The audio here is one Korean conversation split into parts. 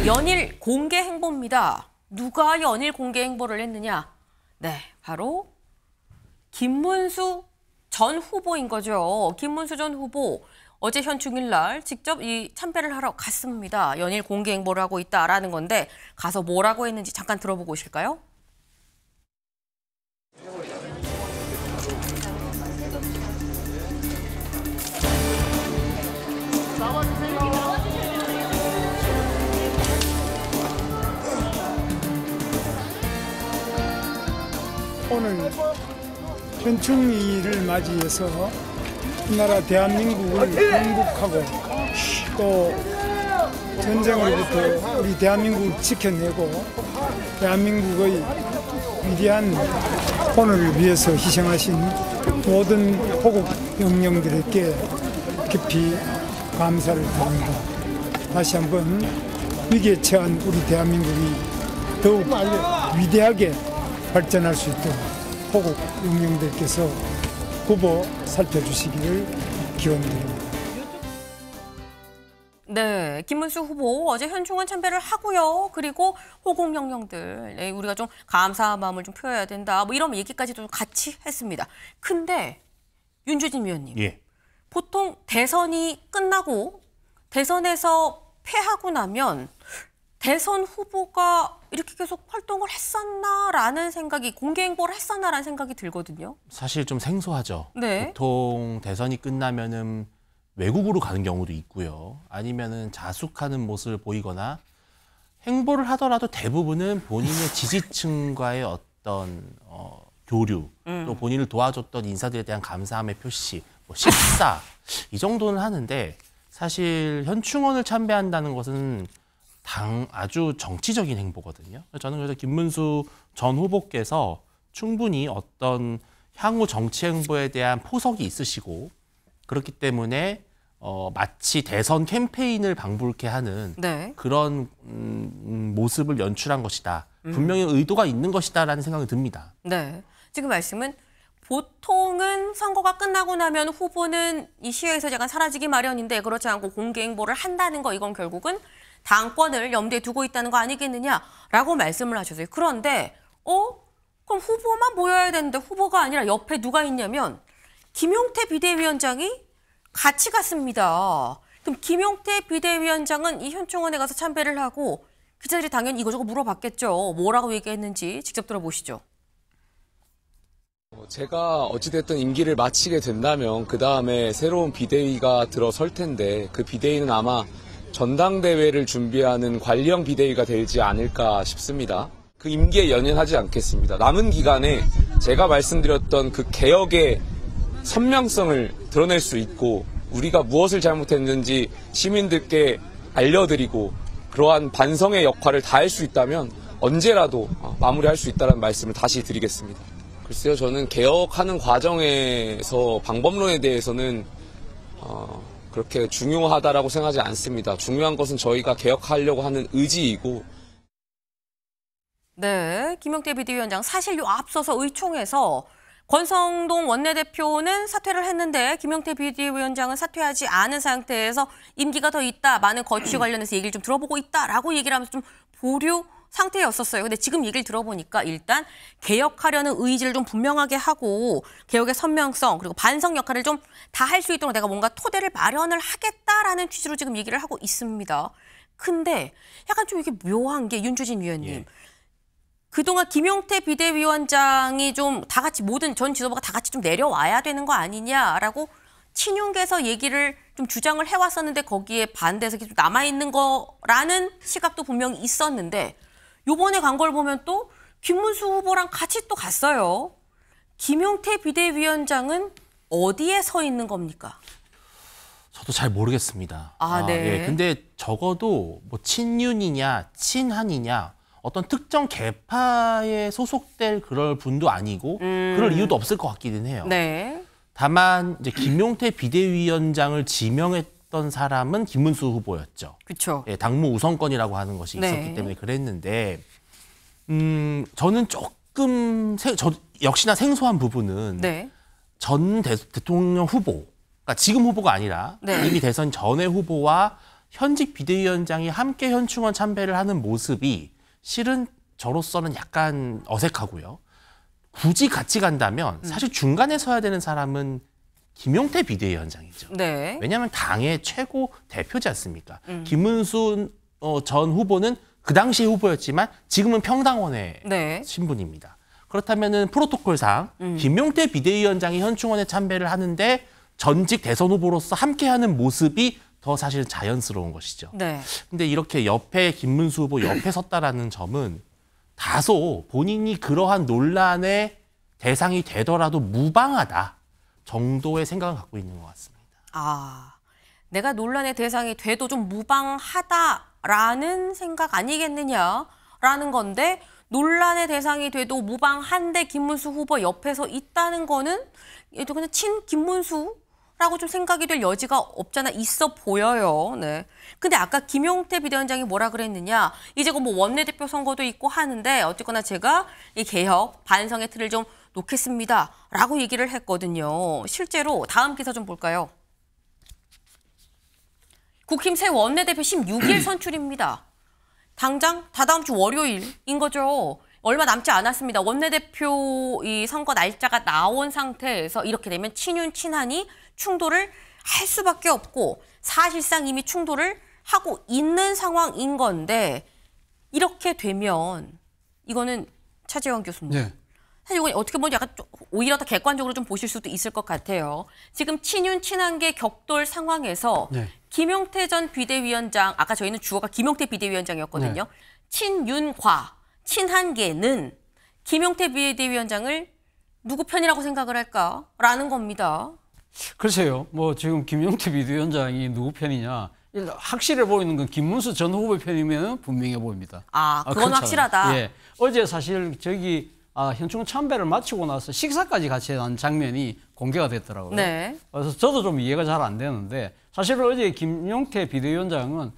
연일 공개 행보입니다. 누가 연일 공개 행보를 했느냐? 네, 바로 김문수 전 후보인 거죠. 김문수 전 후보 어제 현충일 날 직접 이 참배를 하러 갔습니다. 연일 공개 행보를 하고 있다라는 건데 가서 뭐라고 했는지 잠깐 들어보고 오실까요? 오늘 현충일을 맞이해서 우리나라 대한민국을 건국하고 또 전쟁으로부터 우리 대한민국을 지켜내고 대한민국의 위대한 오늘을 위해서 희생하신 모든 호국 영령들에게 깊이 감사를 드립니다. 다시 한번 위기에 처한 우리 대한민국이 더욱 위대하게 발전할 수 있도록 호국 영령들께서 후보 살펴주시기를 기원드립니다. 네, 김문수 후보 어제 현충원 참배를 하고요. 그리고 호국 영령들, 네, 우리가 좀 감사한 마음을 좀 표해야 된다. 뭐 이런 얘기까지도 같이 했습니다. 근데 윤주진 위원님, 예. 보통 대선이 끝나고 대선에서 패하고 나면 대선 후보가 이렇게 계속 활동을 했었나라는 생각이, 공개 행보를 했었나라는 생각이 들거든요. 사실 좀 생소하죠. 네. 보통 대선이 끝나면은 외국으로 가는 경우도 있고요. 아니면은 자숙하는 모습을 보이거나 행보를 하더라도 대부분은 본인의 지지층과의 어떤 교류, 또 본인을 도와줬던 인사들에 대한 감사함의 표시, 뭐 식사 이 정도는 하는데 사실 현충원을 참배한다는 것은 아주 정치적인 행보거든요. 저는 그래서 김문수 전 후보께서 충분히 어떤 향후 정치 행보에 대한 포석이 있으시고 그렇기 때문에 마치 대선 캠페인을 방불케 하는 네. 그런 모습을 연출한 것이다. 분명히 의도가 있는 것이다라는 생각이 듭니다. 네. 지금 말씀은 보통은 선거가 끝나고 나면 후보는 이 시야에서 약간 사라지기 마련인데 그렇지 않고 공개 행보를 한다는 거, 이건 결국은 당권을 염두에 두고 있다는 거 아니겠느냐라고 말씀을 하셨어요. 그런데 그럼 후보만 모여야 되는데 후보가 아니라 옆에 누가 있냐면 김용태 비대위원장이 같이 갔습니다. 그럼 김용태 비대위원장은 이 현충원에 가서 참배를 하고 기자들이 당연히 이거저거 물어봤겠죠. 뭐라고 얘기했는지 직접 들어보시죠. 제가 어찌됐든 임기를 마치게 된다면 그 다음에 새로운 비대위가 들어설 텐데 그 비대위는 아마 전당대회를 준비하는 관리형 비대위가 되지 않을까 싶습니다. 그 임기에 연연하지 않겠습니다. 남은 기간에 제가 말씀드렸던 그 개혁의 선명성을 드러낼 수 있고 우리가 무엇을 잘못했는지 시민들께 알려드리고 그러한 반성의 역할을 다할 수 있다면 언제라도 마무리할 수 있다는 말씀을 다시 드리겠습니다. 글쎄요, 저는 개혁하는 과정에서 방법론에 대해서는 그렇게 중요하다라고 생각하지 않습니다. 중요한 것은 저희가 개혁하려고 하는 의지이고. 네, 김용태 비대위원장 사실 요 앞서서 의총에서 권성동 원내대표는 사퇴를 했는데 김용태 비대위원장은 사퇴하지 않은 상태에서 임기가 더 있다, 많은 거취 관련해서 얘기를 좀 들어보고 있다라고 얘기를 하면서 좀 보류 상태였었어요. 근데 지금 얘기를 들어보니까 일단 개혁하려는 의지를 좀 분명하게 하고 개혁의 선명성 그리고 반성 역할을 좀 다 할 수 있도록 내가 뭔가 토대를 마련을 하겠다라는 취지로 지금 얘기를 하고 있습니다. 근데 약간 좀 이게 묘한 게 윤주진 위원님. 예. 그동안 김용태 비대위원장이 좀 다 같이 모든 전 지도부가 다 같이 좀 내려와야 되는 거 아니냐라고 친윤계에서 얘기를 좀 주장을 해왔었는데 거기에 반대해서 계속 남아있는 거라는 시각도 분명히 있었는데 요번에 간 걸 보면 또 김문수 후보랑 같이 또 갔어요. 김용태 비대위원장은 어디에 서 있는 겁니까? 저도 잘 모르겠습니다. 네. 예, 근데 적어도 뭐 친윤이냐 친한이냐 어떤 특정 계파에 소속될 그럴 분도 아니고 그럴 이유도 없을 것 같기는 해요. 네. 다만 이제 김용태 비대위원장을 지명했던 사람은 김문수 후보였죠. 그렇죠. 예, 당무 우선권이라고 하는 것이 있었기 네. 때문에 그랬는데 저는 조금 역시나 생소한 부분은 네. 전 대통령 후보, 그러니까 지금 후보가 아니라 네. 이미 대선 전의 후보와 현직 비대위원장이 함께 현충원 참배를 하는 모습이 실은 저로서는 약간 어색하고요. 굳이 같이 간다면 사실 중간에 서야 되는 사람은 김용태 비대위원장이죠. 네. 왜냐하면 당의 최고 대표지 않습니까? 김문수 전 후보는 그 당시에 후보였지만 지금은 평당원의 네. 신분입니다. 그렇다면은 프로토콜상 김용태 비대위원장이 현충원에 참배를 하는데 전직 대선 후보로서 함께하는 모습이 더 사실 자연스러운 것이죠. 네. 근데 이렇게 옆에 김문수 후보 옆에 섰다라는 점은 다소 본인이 그러한 논란의 대상이 되더라도 무방하다 정도의 생각을 갖고 있는 것 같습니다. 아, 내가 논란의 대상이 돼도 좀 무방하다라는 생각 아니겠느냐라는 건데 논란의 대상이 돼도 무방한데 김문수 후보 옆에서 있다는 거는 얘도 그냥 친 김문수라고 좀 생각이 될 여지가 없잖아 있어 보여요. 네. 근데 아까 김용태 비대위원장이 뭐라 그랬느냐? 이제 뭐 원내대표 선거도 있고 하는데 어쨌거나 제가 이 개혁 반성의 틀을 좀 놓겠습니다라고 얘기를 했거든요. 실제로 다음 기사 좀 볼까요? 국힘 새 원내대표 16일 선출입니다. 당장 다다음 주 월요일인 거죠. 얼마 남지 않았습니다. 원내대표 이 선거 날짜가 나온 상태에서 이렇게 되면 친윤 친한이 충돌을 할 수밖에 없고 사실상 이미 충돌을 하고 있는 상황인 건데 이렇게 되면 이거는 차재원 교수님. 네. 사실 이건 어떻게 보면 약간 좀 오히려 더 객관적으로 좀 보실 수도 있을 것 같아요. 지금 친윤 친한계 격돌 상황에서 네. 김용태 전 비대위원장, 아까 저희는 주어가 김용태 비대위원장이었거든요. 네. 친윤과 친한계는 김용태 비대위원장을 누구 편이라고 생각을 할까라는 겁니다. 글쎄요. 뭐 지금 김용태 비대위원장이 누구 편이냐. 확실해 보이는 건 김문수 전 후보 편이면 분명해 보입니다. 아, 그건 그렇잖아요. 확실하다. 예. 어제 사실 저기 현충원 참배를 마치고 나서 식사까지 같이 한 장면이 공개가 됐더라고요. 네. 그래서 저도 좀 이해가 잘 안 되는데 사실 어제 김용태 비대위원장은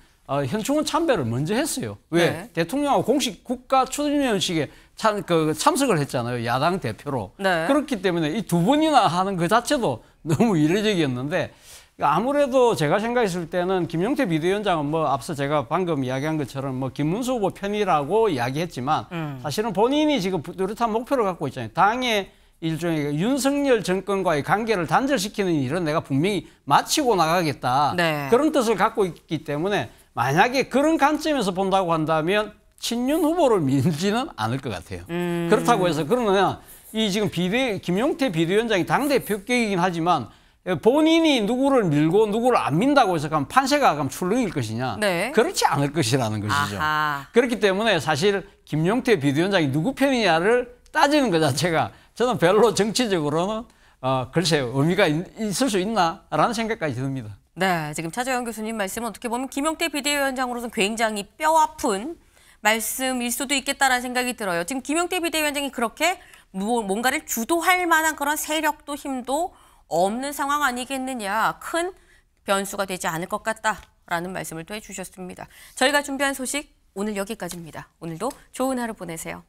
현충원 참배를 먼저 했어요. 왜? 네. 대통령하고 공식 국가 추진위원식에 참석을 했잖아요. 야당 대표로. 네. 그렇기 때문에 이 두 번이나 하는 그 자체도 너무 이례적이었는데 아무래도 제가 생각했을 때는 김용태 비대위원장은 뭐 앞서 제가 방금 이야기한 것처럼 뭐 김문수 후보 편이라고 이야기했지만 사실은 본인이 지금 뚜렷한 목표를 갖고 있잖아요. 당의 일종의 윤석열 정권과의 관계를 단절시키는 일은 내가 분명히 마치고 나가겠다. 네. 그런 뜻을 갖고 있기 때문에 만약에 그런 관점에서 본다고 한다면 친윤 후보를 밀지는 않을 것 같아요. 그렇다고 해서 그러면 이 지금 김용태 비대위원장이 당대표격이긴 하지만 본인이 누구를 밀고 누구를 안 민다고 해서 그럼 판세가 그럼 출렁일 것이냐? 네. 그렇지 않을 것이라는 것이죠. 아하. 그렇기 때문에 사실 김용태 비대위원장이 누구 편이냐를 따지는 것 자체가 저는 별로 정치적으로는 글쎄요 의미가 있을 수 있나라는 생각까지 듭니다. 네, 지금 차재원 교수님 말씀은 어떻게 보면 김용태 비대위원장으로서는 굉장히 뼈아픈 말씀일 수도 있겠다라는 생각이 들어요. 지금 김용태 비대위원장이 그렇게 뭔가를 주도할 만한 그런 세력도 힘도 없는 상황 아니겠느냐. 큰 변수가 되지 않을 것 같다라는 말씀을 또 해주셨습니다. 저희가 준비한 소식 오늘 여기까지입니다. 오늘도 좋은 하루 보내세요.